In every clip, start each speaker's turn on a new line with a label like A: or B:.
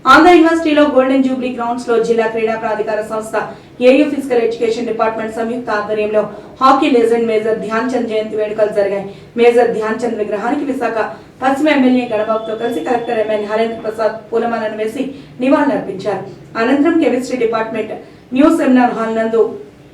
A: ఆంధ్ర యూనివర్సిటీలో golden Jubilee grounds లో జిల్లా క్రీడా ప్రాధికార సంస్థ ఏయూ ఫిజికల్ ఎడ్యుకేషన్ డిపార్ట్మెంట్ సంయుక్త ఆధ్వర్యంలో hockey legend major Dhyan Chand జయంతి వేడుకలు జరిగాయి. మేజర్ ధ్యాన్ చంద్ విగ్రహానికి విశాఖ పశ్చిమ ఎమ్మెల్యే గణబాబుతో కలిసి కలెక్టర్ ఎంఎన్ హరేంద్ర ప్రసాద్ పూలమాలను వేసి నివాళులర్పించారు. అనంతరం chemistry department new seminar hall నందు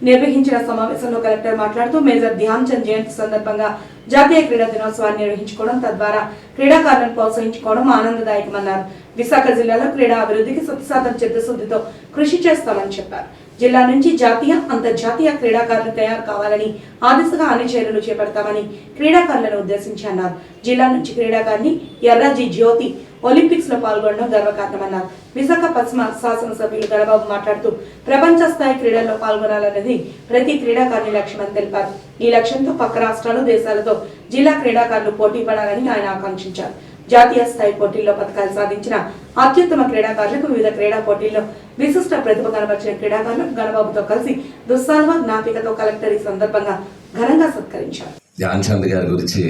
A: నిర్వహించిన సమావేశంలో కలెక్టర్ మాట్లాడుతూ మేజర్ ధ్యాన్ చంద్ జయంతి సందర్భంగా జాతీయ క్రీడా దినోత్సవాన్ని నిర్వహించుకోవడం, తద్వారా క్రీడాకారులను ప్రోత్సహించుకోవడం ఆనందదాయకమన్నారు. విశాఖ జిల్లాలో క్రీడా అభివృద్ధికి 100% చిత్తశుద్ధితో కృషి చేస్తామని చెప్పారు. జిల్లా నుంచి జాతీయ, అంతర్జాతీయ క్రీడాకారులు తయారు కావాలని ఆ దిశగా అన్ని చర్యలు చేపడతామని క్రీడాకారులను ఉద్దేశించి అన్నారు. జిల్లా నుంచి క్రీడాకారిణి ఎర్రాజీ జ్యోతి ఒలింపిక్స్ లో పాల్గొనడం గర్వకారణమన్నారు. విశాఖ పశ్చిమ శాసనసభ్యులు గణబాబు మాట్లాడుతూ ప్రపంచ స్థాయి క్రీడల్లో పాల్గొనాలన్నది ప్రతి క్రీడాకారుని లక్ష్యమని తెలిపారు. ఈ లక్ష్యంతో పక్క రాష్ట్రాలు, దేశాలతో జిల్లా క్రీడాకారులు పోటీ పడాలని ఆయన ఆకాంక్షించారు. జాతీయ స్థాయి పోటీల్లో పథకాలు సాధించిన అత్యుత్తమ క్రీడాకారులకు వివిధ క్రీడా పోటీల్లో విశిష్ట ప్రతిభ కనబర్చిన క్రీడాకారులకు గణబాబుతో కలిసి దుస్సాల్వా జ్ఞాపికతో కలెక్టర్ ఈ సందర్భంగా ఘనంగా సత్కరించారు.
B: ధ్యాన్ చంద్ గారి గురించి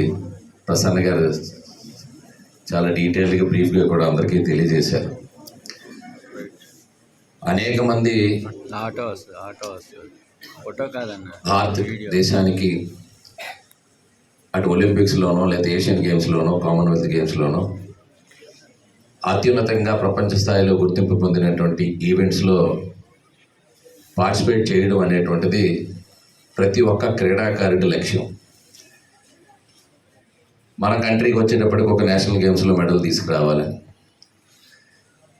B: ప్రసన్న గారు చాలా డీటెయిల్గా బ్రీఫ్గా కూడా అందరికీ తెలియజేశారు. అనేక మంది దేశానికి అటు ఒలింపిక్స్లోనో లేదా ఏషియన్ గేమ్స్లోనో, కామన్వెల్త్ గేమ్స్లోనో అత్యున్నతంగా ప్రపంచ స్థాయిలో గుర్తింపు పొందినటువంటి ఈవెంట్స్లో పార్టిసిపేట్ చేయడం అనేటువంటిది ప్రతి ఒక్క క్రీడాకారుడి లక్ష్యం. మన కంట్రీకి వచ్చేటప్పటికి ఒక నేషనల్ గేమ్స్లో మెడల్ తీసుకురావాలని.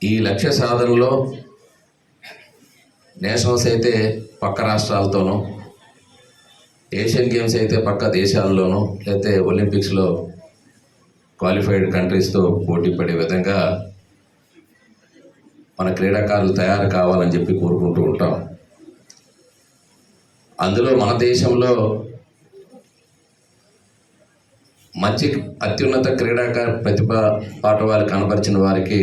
B: ఈ లక్ష్య సాధనలో నేషనల్స్ అయితే పక్క రాష్ట్రాలతోనూ, ఏషియన్ గేమ్స్ అయితే పక్క దేశాల్లోనూ, లేకపోతే ఒలింపిక్స్లో క్వాలిఫైడ్ కంట్రీస్తో పోటీ పడే విధంగా మన క్రీడాకారులు తయారు కావాలని చెప్పి కోరుకుంటూ ఉంటాం. అందులో మన దేశంలో మంచి అత్యున్నత క్రీడాకారు ప్రతిభ పాటవాలు కనబరిచిన వారికి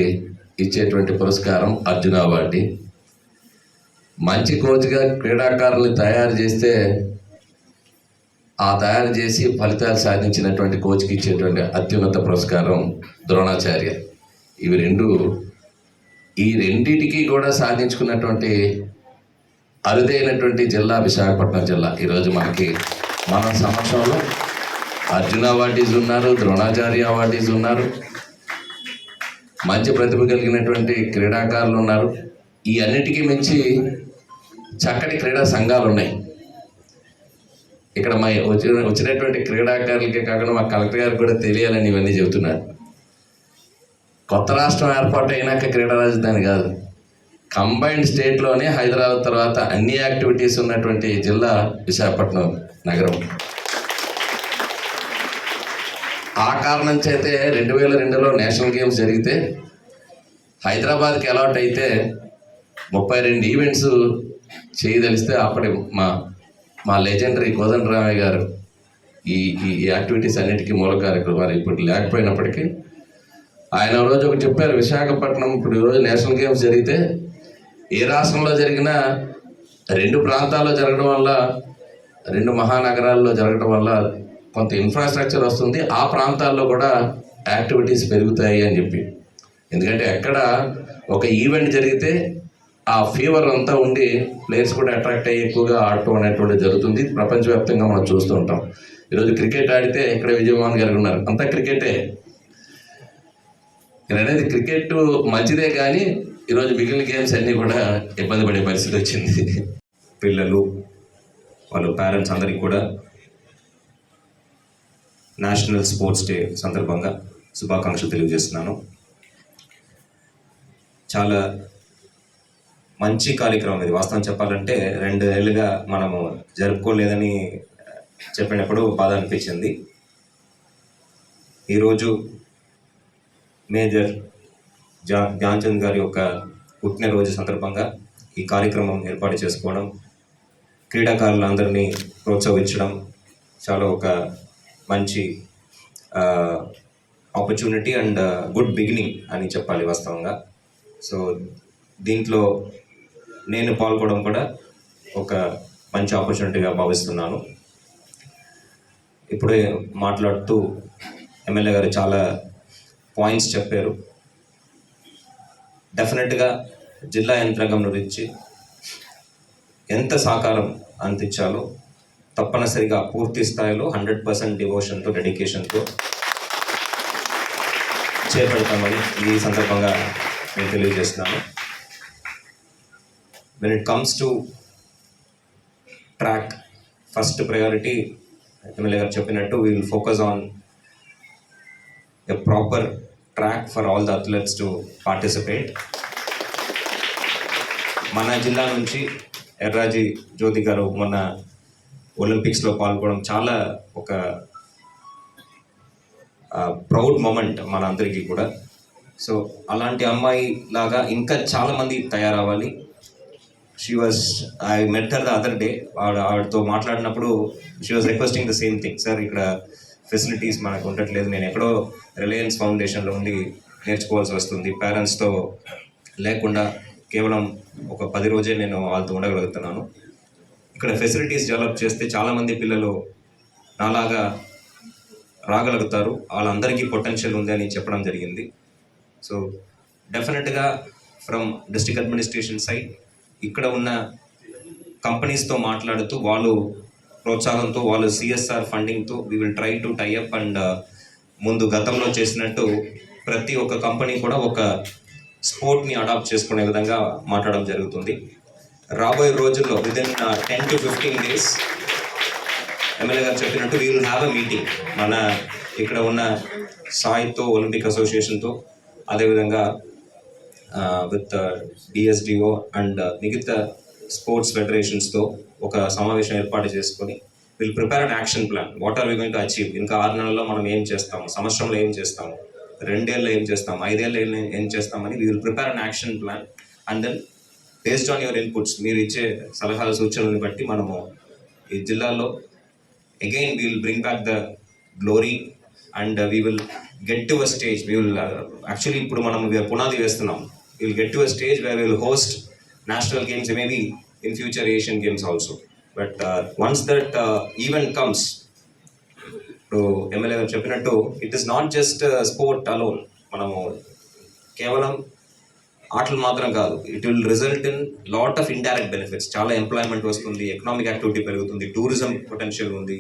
B: ఇచ్చేటువంటి పురస్కారం అర్జున అవార్డు. మంచి కోచ్గా క్రీడాకారుల్ని తయారు చేస్తే ఆ తయారు చేసి ఫలితాలు సాధించినటువంటి కోచ్కి ఇచ్చేటువంటి అత్యున్నత పురస్కారం ద్రోణాచార్య. ఈ రెండిటికి కూడా సాధించుకున్నటువంటి అరుదైనటువంటి జిల్లా విశాఖపట్నం జిల్లా. ఈరోజు మన సమక్షంలో అర్జున అవార్డీస్ ఉన్నారు, ద్రోణాచార్య అవార్డీస్ ఉన్నారు, మంచి ప్రతిభ కలిగినటువంటి క్రీడాకారులు ఉన్నారు. ఈ అన్నిటికీ మించి చక్కటి క్రీడా సంఘాలు ఉన్నాయి. ఇక్కడ వచ్చినటువంటి క్రీడాకారులకే కాకుండా మా కలెక్టర్ గారికి కూడా తెలియాలని ఇవన్నీ చెబుతున్నారు. కొత్త రాష్ట్రం ఏర్పాటు అయినాక క్రీడా రాజధాని కాదు, కంబైన్డ్ స్టేట్లోనే హైదరాబాద్ తర్వాత అన్ని యాక్టివిటీస్ ఉన్నటువంటి జిల్లా విశాఖపట్నం నగరం. ఆ కారణం చేతే 2002లో నేషనల్ గేమ్స్ జరిగితే హైదరాబాద్కి అలాట్ అయితే 32 ఈవెంట్స్ చేయదలిస్తే అప్పటి మా లెజెండరీ కోదండరామయ్య గారు ఈ యాక్టివిటీస్ అన్నిటికీ మూల కార్యక్రమాలు ఇప్పుడు లేకపోయినప్పటికీ ఆయన రోజు ఒకటి చెప్పారు. విశాఖపట్నం ఇప్పుడు ఈరోజు నేషనల్ గేమ్స్ జరిగితే ఏ రాష్ట్రంలో జరిగినా 2 ప్రాంతాల్లో జరగడం వల్ల, 2 మహానగరాల్లో జరగడం వల్ల కొంత ఇన్ఫ్రాస్ట్రక్చర్ వస్తుంది, ఆ ప్రాంతాల్లో కూడా యాక్టివిటీస్ పెరుగుతాయి అని చెప్పి. ఎందుకంటే ఎక్కడ ఒక ఈవెంట్ జరిగితే ఆ ఫీవర్ అంతా ఉండి ప్లేయర్స్ కూడా అట్రాక్ట్ అయ్యి ఎక్కువగా ఆడటం అనేటువంటి జరుగుతుంది. ప్రపంచవ్యాప్తంగా మనం చూస్తూ ఉంటాం. ఈరోజు క్రికెట్ ఆడితే ఇక్కడ విజయవాన్ గారు ఉన్నారు, అంతా క్రికెటే. అనేది క్రికెట్ మంచిదే, కానీ ఈరోజు మిగిలిన గేమ్స్ అన్నీ కూడా ఇబ్బంది పడే పరిస్థితి వచ్చింది.
C: పిల్లలు, వాళ్ళ పేరెంట్స్ అందరికీ కూడా నేషనల్ స్పోర్ట్స్ డే సందర్భంగా శుభాకాంక్షలు తెలియజేస్తున్నాను. చాలా మంచి కార్యక్రమం ఇది. వాస్తవం చెప్పాలంటే 2 ఏళ్ళుగా మనము జరుపుకోలేదని చెప్పినప్పుడు బాధ అనిపించింది. ఈరోజు మేజర్ ధ్యాన్ చంద్ గారి యొక్క పుట్టినరోజు సందర్భంగా ఈ కార్యక్రమం ఏర్పాటు చేసుకోవడం, క్రీడాకారులందరినీ ప్రోత్సహించడం చాలా ఒక మంచి ఆపర్చునిటీ అండ్ గుడ్ బిగినింగ్ అని చెప్పాలి వాస్తవంగా. సో దీంట్లో నేను పాల్గొనడం కూడా ఒక మంచి ఆపర్చునిటీగా భావిస్తున్నాను. ఇప్పుడే మాట్లాడుతూ ఎమ్మెల్యే గారు చాలా పాయింట్స్ చెప్పారు. డెఫినెట్గా జిల్లా యంత్రాంగం నుంచి ఎంత సహకారం అందించాలో తప్పనిసరిగా పూర్తి స్థాయిలో 100% డివోషన్తో, డెడికేషన్తో చేపడతామని ఈ సందర్భంగా నేను తెలియజేస్తున్నాను. When it comes to track, first priority MLA గారు చెప్పినట్టు we will focus on a proper track for all the athletes to participate. మన జిల్లా నుంచి ఎర్రాజీ జ్యోతి గారు మొన్న ఒలింపిక్స్లో పాల్గొనడం చాలా ఒక ప్రౌడ్ మూమెంట్ మన అందరికీ కూడా. సో అలాంటి అమ్మాయి లాగా ఇంకా చాలామంది తయారవ్వాలి. I met her the other day. ఆవిడతో మాట్లాడినప్పుడు she was requesting the same thing. Sir, ఇక్కడ ఫెసిలిటీస్ మనకు ఉండట్లేదు, నేను ఎక్కడో రిలయన్స్ ఫౌండేషన్లో ఉండి నేర్చుకోవాల్సి వస్తుంది, పేరెంట్స్తో లేకుండా కేవలం ఒక 10 రోజే నేను వాళ్ళతో ఉండగలుగుతున్నాను. ఇక్కడ ఫెసిలిటీస్ డెవలప్ చేస్తే చాలామంది పిల్లలు నాలాగా రాగలుగుతారు, వాళ్ళందరికీ పొటెన్షియల్ ఉంది అని చెప్పడం జరిగింది. సో డెఫినెట్గా ఫ్రమ్ డిస్ట్రిక్ట్ అడ్మినిస్ట్రేషన్ సైడ్ ఇక్కడ ఉన్న కంపెనీస్తో మాట్లాడుతూ వాళ్ళు ప్రోత్సాహంతో, వాళ్ళు సిఎస్ఆర్ ఫండింగ్తో we will try to tie up and ముందు గతంలో చేసినట్టు ప్రతి ఒక్క కంపెనీ కూడా ఒక స్పోర్ట్ని అడాప్ట్ చేసుకునే విధంగా మాట్లాడడం జరుగుతుంది. రాబోయే రోజుల్లో విదిన్ 10 to 15 days ఎమ్మెల్యే గారు చెప్పినట్టు we will have a meeting మన ఇక్కడ ఉన్న సాయితో, ఒలింపిక్ అసోసియేషన్తో, అదేవిధంగా విత్ డిఎస్డిఓ అండ్ మిగతా స్పోర్ట్స్ ఫెడరేషన్స్తో ఒక సమావేశం ఏర్పాటు చేసుకొని will prepare an action plan. What are we going to achieve? ఇంకా 6 నెలల్లో మనం ఏం చేస్తాము, సంవత్సరంలో ఏం చేస్తాము, 2 ఏళ్ళలో ఏం చేస్తాము, 5 ఏళ్ళలో ఏం చేస్తామని we will prepare an action plan. And then based on your inputs, మీరు ఇచ్చే సలహాలు సూచనలను బట్టి మనము ఈ జిల్లాలో again we will bring back the glory and we will get to a stage. We will actually ఇప్పుడు మనం పునాది వేస్తున్నాం. We will get to a stage where we will host national games, maybe in future Asian games also. But once that event comes, to MLA చెప్పినట్టు it is not just sport alone. మనము కేవలం ఆటలు మాత్రం కాదు, it will result in lot of indirect benefits. చాలా employment వస్తుంది, economic activity పెరుగుతుంది, tourism potential ఉంది,